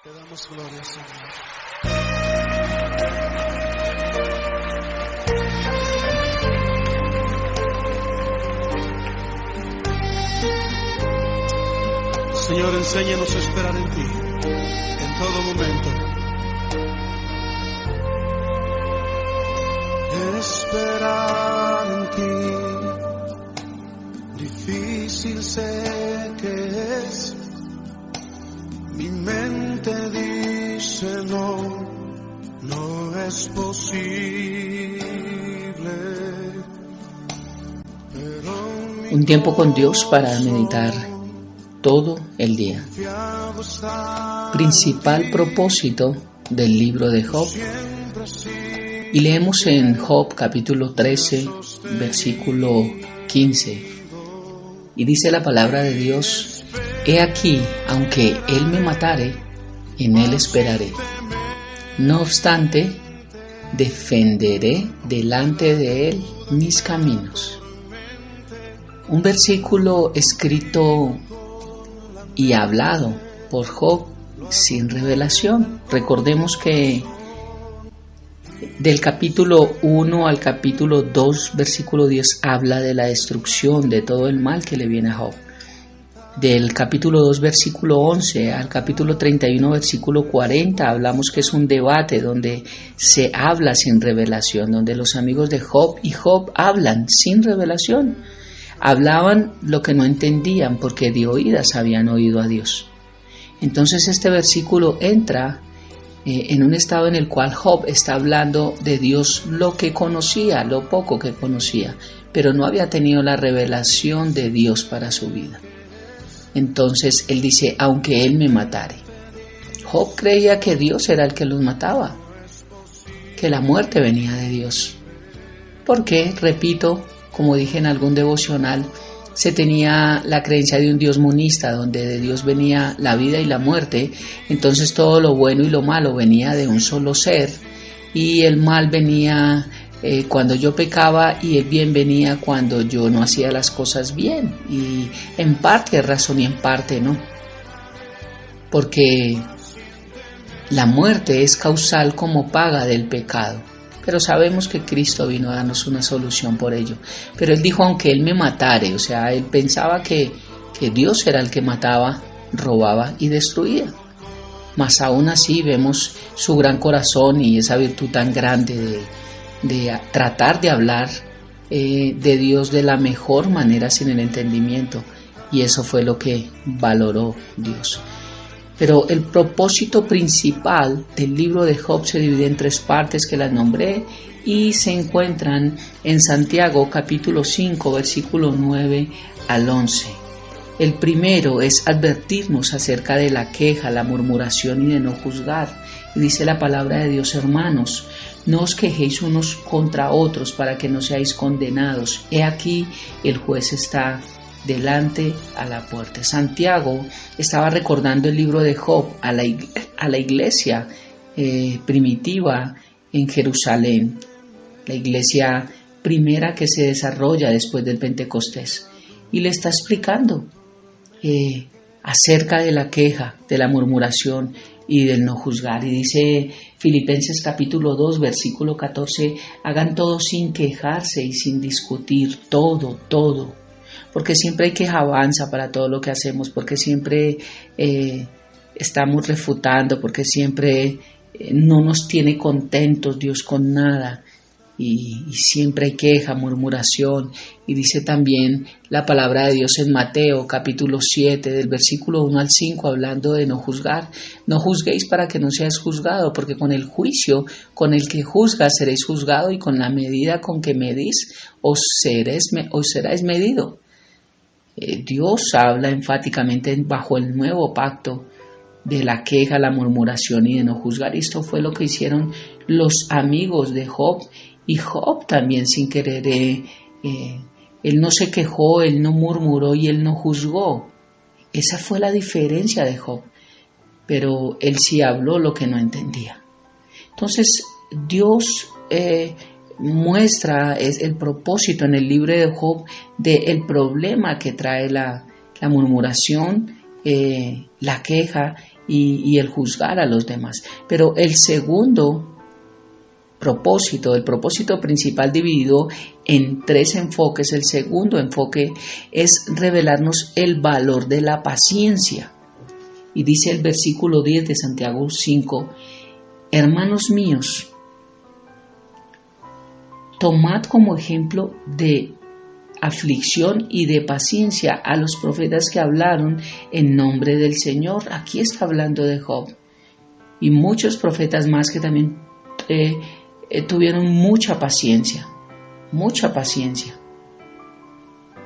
Te damos gloria, Señor. Señor, enséñanos a esperar en ti, en todo momento. Esperar en ti, difícil sé que es. Mi mente dice no es posible. Un tiempo con Dios para meditar todo el día. Principal propósito del libro de Job. Y leemos en Job capítulo 13, versículo 15. Y dice la palabra de Dios: He aquí, aunque él me matare, en él esperaré. No obstante, defenderé delante de él mis caminos. Un versículo escrito y hablado por Job sin revelación. Recordemos que del capítulo 1 al capítulo 2, versículo 10, habla de la destrucción de todo el mal que le viene a Job. Del capítulo 2, versículo 11 al capítulo 31, versículo 40, hablamos que es un debate donde se habla sin revelación, donde los amigos de Job y Job hablan sin revelación. Hablaban lo que no entendían porque de oídas habían oído a Dios. Entonces este versículo entra en un estado en el cual Job está hablando de Dios lo que conocía, lo poco que conocía, pero no había tenido la revelación de Dios para su vida. Entonces él dice: aunque él me matare. Job creía que Dios era el que los mataba, que la muerte venía de Dios. Porque, repito, como dije en algún devocional, se tenía la creencia de un Dios monista, donde de Dios venía la vida y la muerte. Entonces todo lo bueno y lo malo venía de un solo ser, y el mal venía cuando yo pecaba, y el bien venía cuando yo no hacía las cosas bien. Y en parte es razón y en parte no, porque la muerte es causal como paga del pecado. Pero sabemos que Cristo vino a darnos una solución por ello. Pero él dijo: aunque él me matare, o sea, él pensaba que Dios era el que mataba, robaba y destruía. Mas aún así vemos su gran corazón y esa virtud tan grande de tratar de hablar de Dios de la mejor manera sin el entendimiento. Y eso fue lo que valoró Dios. Pero el propósito principal del libro de Job se divide en tres partes que las nombré y se encuentran en Santiago capítulo 5, versículo 9 al 11. El primero es advertirnos acerca de la queja, la murmuración y de no juzgar. Y dice la palabra de Dios: hermanos, no os quejéis unos contra otros para que no seáis condenados. He aquí, el juez está delante a la puerta. Santiago estaba recordando el libro de Job a la iglesia primitiva en Jerusalén, la iglesia primera que se desarrolla después del Pentecostés, y le está explicando acerca de la queja, de la murmuración y del no juzgar. Y dice Filipenses capítulo 2, versículo 14: hagan todo sin quejarse y sin discutir, todo. Porque siempre hay quejabanza para todo lo que hacemos, porque siempre estamos refutando, porque siempre no nos tiene contentos Dios con nada, y siempre hay queja, murmuración. Y dice también la palabra de Dios en Mateo capítulo 7, del versículo 1 al 5, hablando de no juzgar. No juzguéis para que no seáis juzgado, porque con el juicio con el que juzgas seréis juzgado, y con la medida con que medís os seráis medido. Dios habla enfáticamente bajo el nuevo pacto de la queja, la murmuración y de no juzgar. Esto fue lo que hicieron los amigos de Job, y Job también sin querer, él no se quejó, él no murmuró y él no juzgó. Esa fue la diferencia de Job, pero él sí habló lo que no entendía. Entonces Dios muestra el propósito en el libro de Job del problema que trae la murmuración, la queja y el juzgar a los demás. Pero el segundo propósito, el propósito principal dividido en 3 enfoques, el segundo enfoque es revelarnos el valor de la paciencia. Y dice el versículo 10 de Santiago 5, hermanos míos, tomad como ejemplo de aflicción y de paciencia a los profetas que hablaron en nombre del Señor. Aquí está hablando de Job y muchos profetas más que también tuvieron mucha paciencia.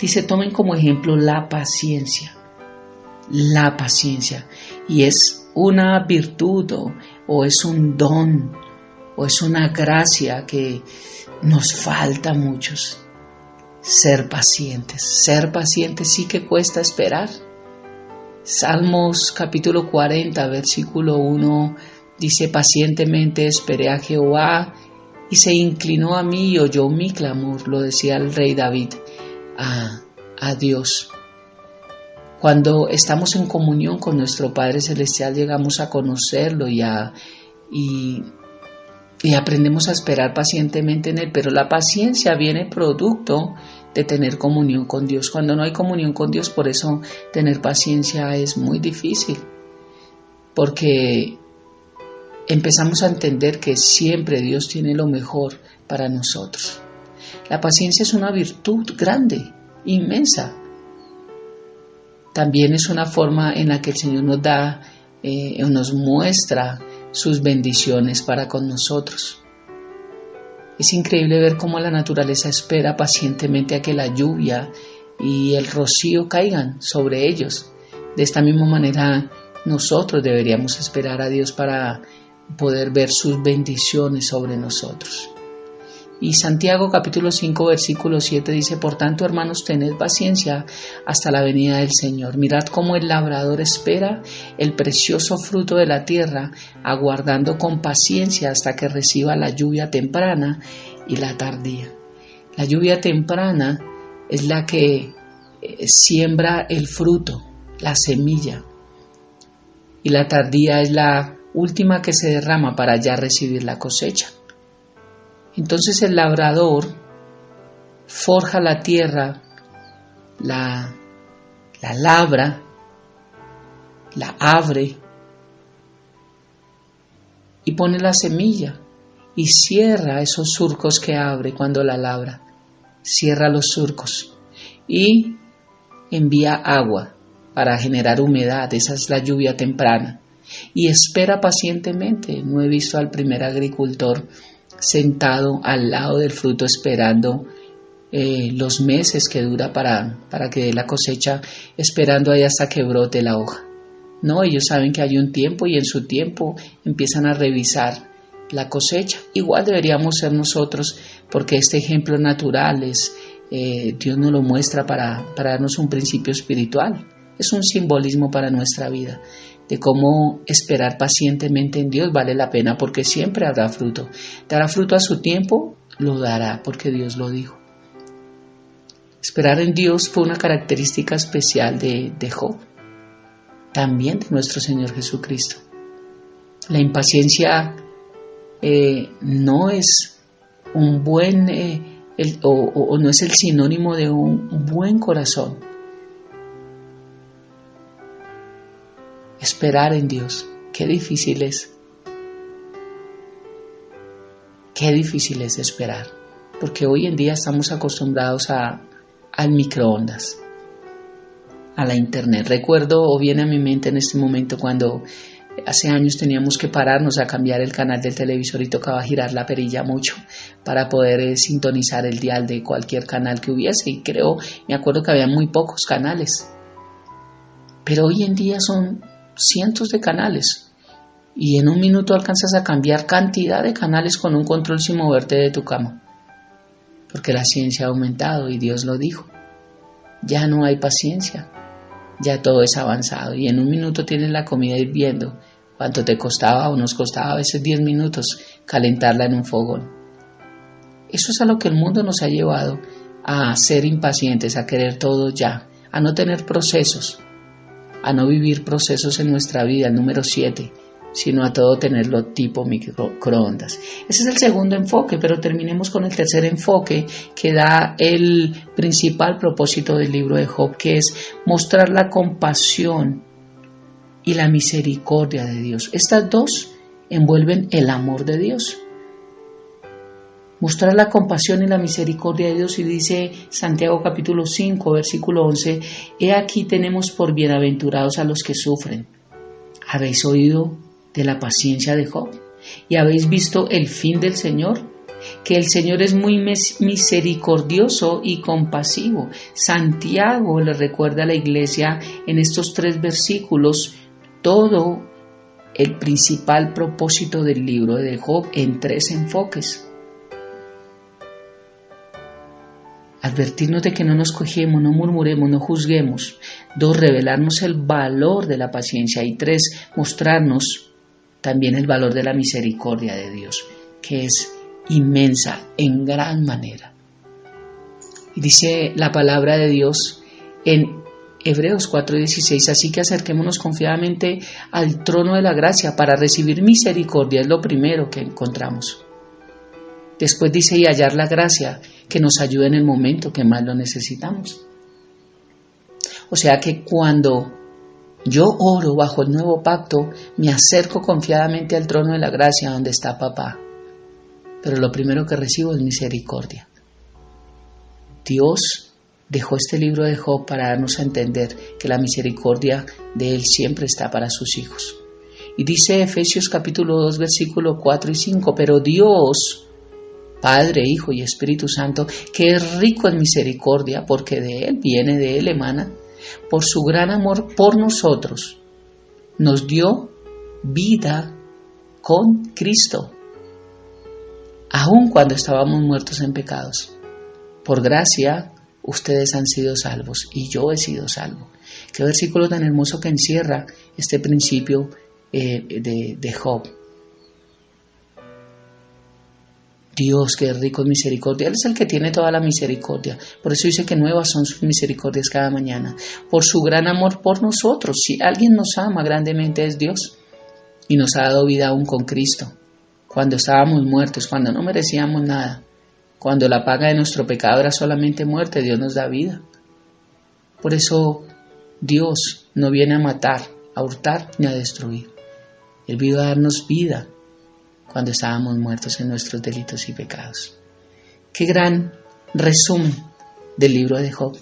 Dice, tomen como ejemplo la paciencia, y es una virtud o es un don o es una gracia que nos falta a muchos. Ser pacientes sí que cuesta esperar. Salmos capítulo 40, versículo 1 dice, pacientemente esperé a Jehová y se inclinó a mí y oyó mi clamor, lo decía el rey David a Dios. Cuando estamos en comunión con nuestro Padre Celestial llegamos a conocerlo y aprendemos a esperar pacientemente en Él, pero la paciencia viene producto de tener comunión con Dios. Cuando no hay comunión con Dios, por eso tener paciencia es muy difícil, porque empezamos a entender que siempre Dios tiene lo mejor para nosotros. La paciencia es una virtud grande, inmensa. También es una forma en la que el Señor nos da, nos muestra sus bendiciones para con nosotros. Es increíble ver cómo la naturaleza espera pacientemente a que la lluvia y el rocío caigan sobre ellos. De esta misma manera, nosotros deberíamos esperar a Dios para poder ver sus bendiciones sobre nosotros. Y Santiago capítulo 5 versículo 7 dice, por tanto, hermanos, tened paciencia hasta la venida del Señor. Mirad cómo el labrador espera el precioso fruto de la tierra, aguardando con paciencia hasta que reciba la lluvia temprana y la tardía. La lluvia temprana es la que siembra el fruto, la semilla, y la tardía es la última que se derrama para ya recibir la cosecha. Entonces el labrador forja la tierra, la labra, la abre y pone la semilla y cierra esos surcos que abre cuando la labra. Cierra los surcos y envía agua para generar humedad. Esa es la lluvia temprana. Y espera pacientemente. No he visto al primer agricultor sentado al lado del fruto esperando los meses que dura para que dé la cosecha, esperando ahí hasta que brote la hoja. No, ellos saben que hay un tiempo y en su tiempo empiezan a revisar la cosecha. Igual deberíamos ser nosotros, porque este ejemplo natural Dios nos lo muestra para darnos un principio espiritual. Es un simbolismo para nuestra vida, de cómo esperar pacientemente en Dios vale la pena, porque siempre habrá fruto. Dará fruto a su tiempo, lo dará, porque Dios lo dijo. Esperar en Dios fue una característica especial de Job, también de nuestro Señor Jesucristo. La impaciencia no es un buen, no es el sinónimo de un buen corazón. Esperar en Dios, qué difícil es. Qué difícil es esperar, porque hoy en día estamos acostumbrados al microondas, a la internet. Recuerdo o viene a mi mente en este momento cuando hace años teníamos que pararnos a cambiar el canal del televisor y tocaba girar la perilla mucho para poder sintonizar el dial de cualquier canal que hubiese, y me acuerdo que había muy pocos canales, pero hoy en día son cientos de canales y en un minuto alcanzas a cambiar cantidad de canales con un control sin moverte de tu cama, porque la ciencia ha aumentado y Dios lo dijo. Ya no hay paciencia, ya todo es avanzado y en un minuto tienes la comida hirviendo. ¿Cuánto te costaba o nos costaba a veces 10 minutos calentarla en un fogón? Eso es a lo que el mundo nos ha llevado, a ser impacientes, a querer todo ya, a no tener procesos. a no vivir procesos en nuestra vida, el número 7, sino a todo tenerlo tipo microondas. Ese es el segundo enfoque, pero terminemos con el tercer enfoque que da el principal propósito del libro de Job, que es mostrar la compasión y la misericordia de Dios. Estas dos envuelven el amor de Dios. Mostrar la compasión y la misericordia de Dios, y dice Santiago capítulo 5, versículo 11, he aquí tenemos por bienaventurados a los que sufren. ¿Habéis oído de la paciencia de Job? ¿Y habéis visto el fin del Señor? Que el Señor es muy misericordioso y compasivo. Santiago le recuerda a la iglesia en estos 3 versículos todo el principal propósito del libro de Job en 3 enfoques. Advertirnos de que no nos cojemos, no murmuremos, no juzguemos. 2, revelarnos el valor de la paciencia. Y 3, mostrarnos también el valor de la misericordia de Dios, que es inmensa en gran manera. Y dice la palabra de Dios en Hebreos 4:16, así que acerquémonos confiadamente al trono de la gracia para recibir misericordia, es lo primero que encontramos. Después dice, y hallar la gracia que nos ayude en el momento que más lo necesitamos. O sea que cuando yo oro bajo el nuevo pacto, me acerco confiadamente al trono de la gracia donde está papá. Pero lo primero que recibo es misericordia. Dios dejó este libro de Job para darnos a entender que la misericordia de Él siempre está para sus hijos. Y dice Efesios capítulo 2, versículo 4 y 5, pero Dios, Padre, Hijo y Espíritu Santo, que es rico en misericordia, porque de Él viene, de Él emana, por su gran amor por nosotros, nos dio vida con Cristo, aun cuando estábamos muertos en pecados. Por gracia, ustedes han sido salvos y yo he sido salvo. Qué versículo tan hermoso que encierra este principio de Job. Dios, que es rico en misericordia, Él es el que tiene toda la misericordia. Por eso dice que nuevas son sus misericordias cada mañana. Por su gran amor por nosotros. Si alguien nos ama grandemente es Dios. Y nos ha dado vida aún con Cristo. Cuando estábamos muertos, cuando no merecíamos nada. Cuando la paga de nuestro pecado era solamente muerte, Dios nos da vida. Por eso Dios no viene a matar, a hurtar ni a destruir. Él vino a darnos vida cuando estábamos muertos en nuestros delitos y pecados. Qué gran resumen del libro de Job.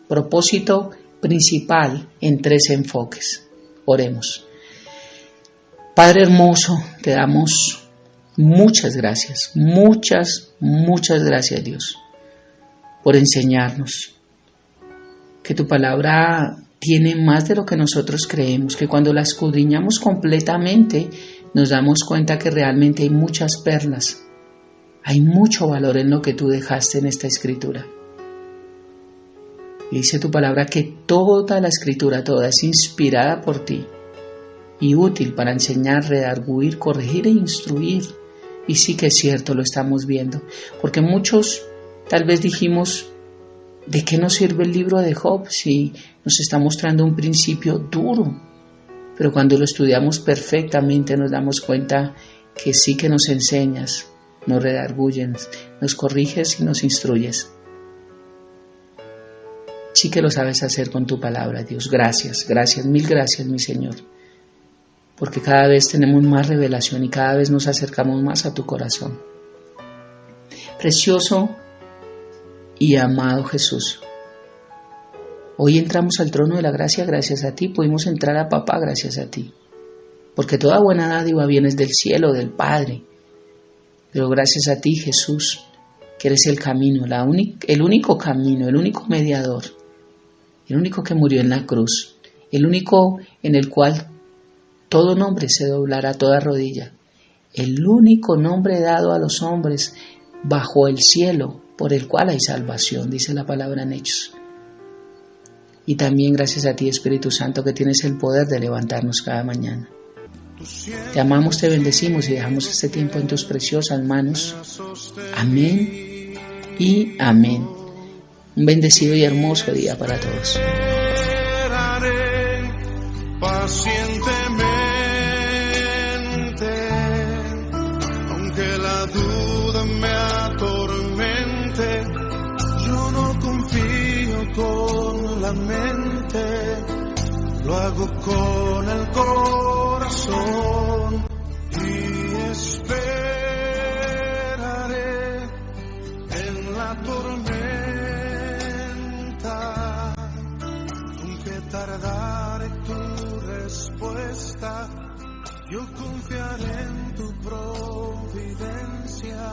Propósito principal en 3 enfoques. Oremos. Padre hermoso, te damos muchas gracias, muchas gracias, Dios, por enseñarnos que tu palabra tiene más de lo que nosotros creemos, que cuando la escudriñamos completamente nos damos cuenta que realmente hay muchas perlas, hay mucho valor en lo que tú dejaste en esta escritura. Y dice tu palabra que toda la escritura, toda es inspirada por ti y útil para enseñar, redarguir, corregir e instruir. Y sí que es cierto, lo estamos viendo, porque muchos tal vez dijimos, ¿de qué nos sirve el libro de Job si nos está mostrando un principio duro? Pero cuando lo estudiamos perfectamente nos damos cuenta que sí que nos enseñas, nos redarguyes, nos corriges y nos instruyes. Sí que lo sabes hacer con tu palabra, Dios. Gracias, mil gracias, mi Señor. Porque cada vez tenemos más revelación y cada vez nos acercamos más a tu corazón. Precioso y amado Jesús, hoy entramos al trono de la gracia gracias a ti, pudimos entrar a papá gracias a ti, porque toda buena dádiva viene del cielo, del Padre, pero gracias a ti, Jesús, que eres el camino, el único camino, el único mediador, el único que murió en la cruz, el único en el cual todo nombre se doblará, toda rodilla, el único nombre dado a los hombres bajo el cielo, por el cual hay salvación, dice la palabra en Hechos. Y también gracias a ti, Espíritu Santo, que tienes el poder de levantarnos cada mañana. Te amamos, te bendecimos y dejamos este tiempo en tus preciosas manos. Amén y amén. Un bendecido y hermoso día para todos. pacientemente, aunque la duda me atormente. Yo no confío con la mente, lo hago con el corazón y esperaré en la tormenta, aunque tardare tu respuesta, yo confiaré en tu providencia.